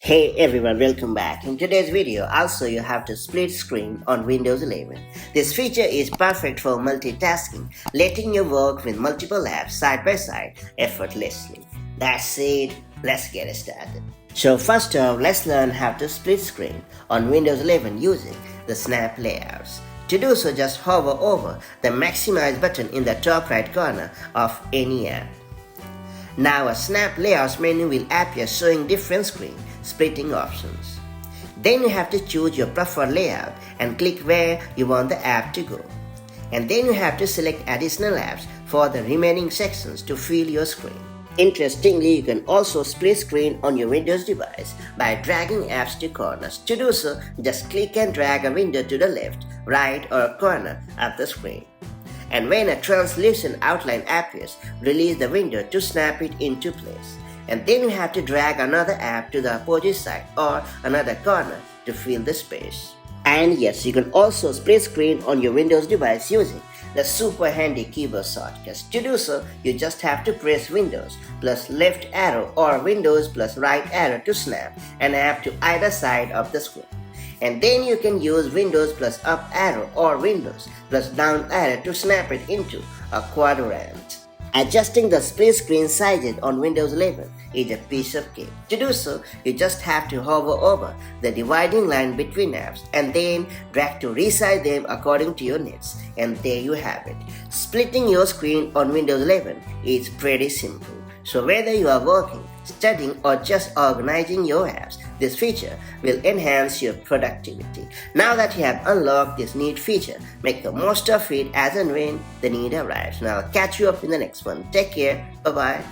Hey everyone, welcome back. In today's video, I'll show you how to split screen on Windows 11. This feature is perfect for multitasking, letting you work with multiple apps side by side effortlessly. That's it, let's get started. So first off, let's learn how to split screen on Windows 11 using the Snap layouts. To do so, just hover over the Maximize button in the top right corner of any app. Now a Snap Layouts menu will appear showing different screen splitting options. Then you have to choose your preferred layout and click where you want the app to go. And then you have to select additional apps for the remaining sections to fill your screen. Interestingly, you can also split screen on your Windows device by dragging apps to corners. To do so, just click and drag a window to the left, right or corner of the screen. And when a translucent outline appears, release the window to snap it into place. And then you have to drag another app to the opposite side or another corner to fill the space. And yes, you can also split screen on your Windows device using the super handy keyboard shortcuts. To do so, you just have to press Windows plus left arrow or Windows plus right arrow to snap an app to either side of the screen. And then you can use Windows plus up arrow or Windows plus down arrow to snap it into a quadrant. Adjusting the split screen sizes on Windows 11 is a piece of cake. To do so, you just have to hover over the dividing line between apps and then drag to resize them according to your needs. And there you have it. Splitting your screen on Windows 11 is pretty simple. So whether you are working, studying or just organizing your apps, this feature will enhance your productivity. Now that you have unlocked this neat feature, make the most of it as and when the need arrives. Now I'll catch you up in the next one. Take care. Bye-bye.